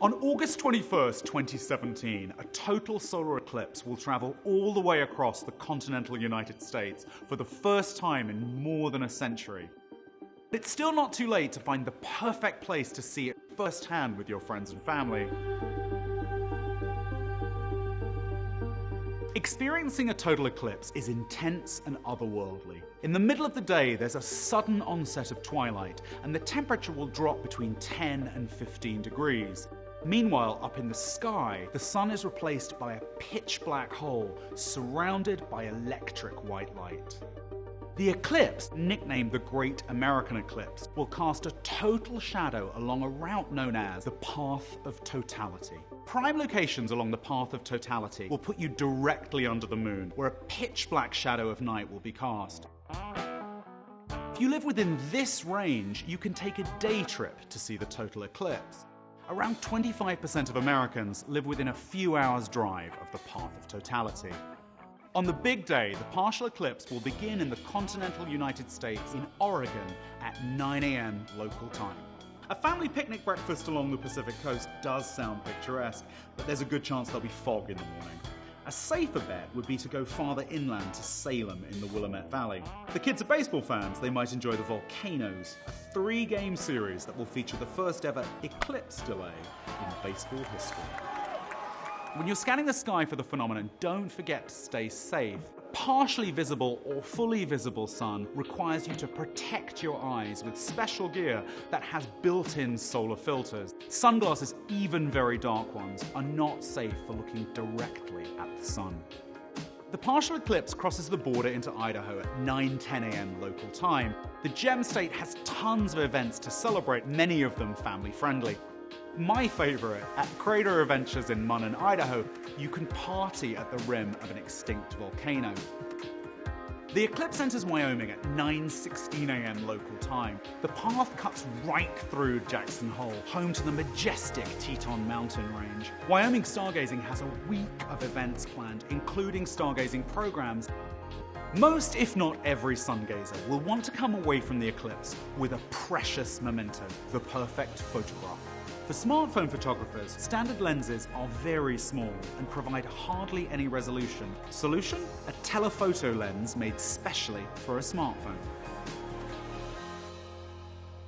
On August 21st, 2017, a total solar eclipse will travel all the way across the continental United States for the first time in more than a century. It's still not too late to find the perfect place to see it firsthand with your friends and family. Experiencing a total eclipse is intense and otherworldly. In the middle of the day, there's a sudden onset of twilight, and the temperature will drop between 10 and 15 degrees. Meanwhile, up in the sky, the sun is replaced by a pitch black hole surrounded by electric white light. The eclipse, nicknamed the Great American Eclipse, will cast a total shadow along a route known as the Path of Totality. Prime locations along the Path of Totality will put you directly under the moon, where a pitch black shadow of night will be cast. If you live within this range, you can take a day trip to see the total eclipse. Around 25% of Americans live within a few hours' drive of the Path of Totality. On the big day, the partial eclipse will begin in the continental United States in Oregon at 9 a.m. local time. A family picnic breakfast along the Pacific coast does sound picturesque, but there's a good chance there'll be fog in the morning. A safer bet would be to go farther inland to Salem in the Willamette Valley. The kids are baseball fans, they might enjoy the Volcanoes, a 3-game series that will feature the first ever eclipse delay in baseball history. When you're scanning the sky for the phenomenon, don't forget to stay safe. A partially visible or fully visible sun requires you to protect your eyes with special gear that has built-in solar filters. Sunglasses, even very dark ones, are not safe for looking directly at the sun. The partial eclipse crosses the border into Idaho at 9:10 a.m. local time. The Gem State has tons of events to celebrate, many of them family-friendly. My favorite, at Crater Adventures in Munn, Idaho, you can party at the rim of an extinct volcano. The eclipse enters Wyoming at 9:16 a.m. local time. The path cuts right through Jackson Hole, home to the majestic Teton Mountain Range. Wyoming stargazing has a week of events planned, including stargazing programs. Most, if not every sungazer, will want to come away from the eclipse with a precious memento, the perfect photograph. For smartphone photographers, standard lenses are very small and provide hardly any resolution. Solution? A telephoto lens made specially for a smartphone.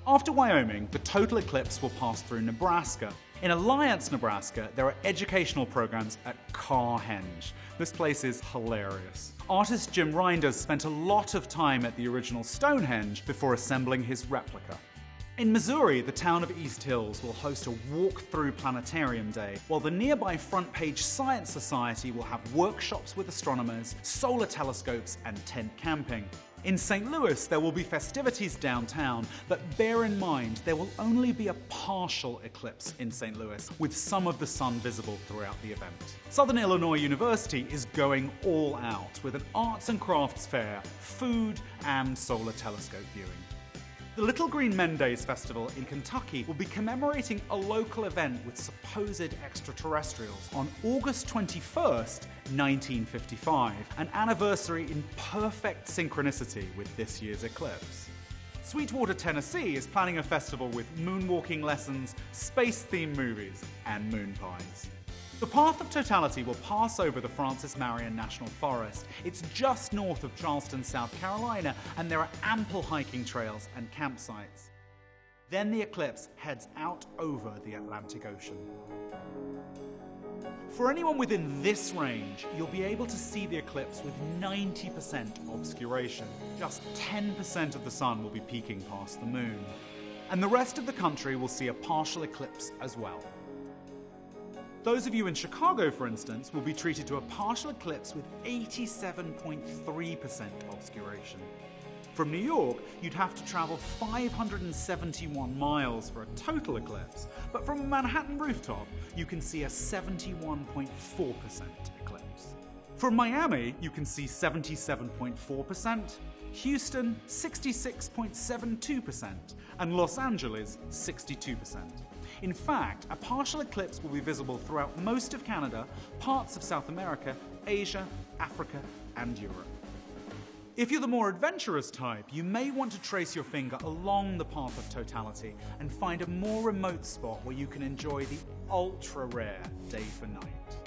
After Wyoming, the total eclipse will pass through Nebraska. In Alliance, Nebraska, there are educational programs at Carhenge. This place is hilarious. Artist Jim Reinders spent a lot of time at the original Stonehenge before assembling his replica. In Missouri, the town of East Hills will host a walk-through planetarium day, while the nearby Front Page Science Society will have workshops with astronomers, solar telescopes, and tent camping. In St. Louis, there will be festivities downtown, but bear in mind there will only be a partial eclipse in St. Louis, with some of the sun visible throughout the event. Southern Illinois University is going all out with an arts and crafts fair, food, and solar telescope viewing. The Little Green Men Days Festival in Kentucky will be commemorating a local event with supposed extraterrestrials on August 21st, 1955, an anniversary in perfect synchronicity with this year's eclipse. Sweetwater, Tennessee is planning a festival with moonwalking lessons, space-themed movies, and moon pies. The Path of Totality will pass over the Francis Marion National Forest. It's just north of Charleston, South Carolina, and there are ample hiking trails and campsites. Then the eclipse heads out over the Atlantic Ocean. For anyone within this range, you'll be able to see the eclipse with 90% obscuration. Just 10% of the sun will be peeking past the moon. And the rest of the country will see a partial eclipse as well. Those of you in Chicago, for instance, will be treated to a partial eclipse with 87.3% obscuration. From New York, you'd have to travel 571 miles for a total eclipse, but from a Manhattan rooftop, you can see a 71.4% eclipse. From Miami, you can see 77.4%, Houston, 66.72%, and Los Angeles, 62%. In fact, a partial eclipse will be visible throughout most of Canada, parts of South America, Asia, Africa, and Europe. If you're the more adventurous type, you may want to trace your finger along the path of totality and find a more remote spot where you can enjoy the ultra-rare day for night.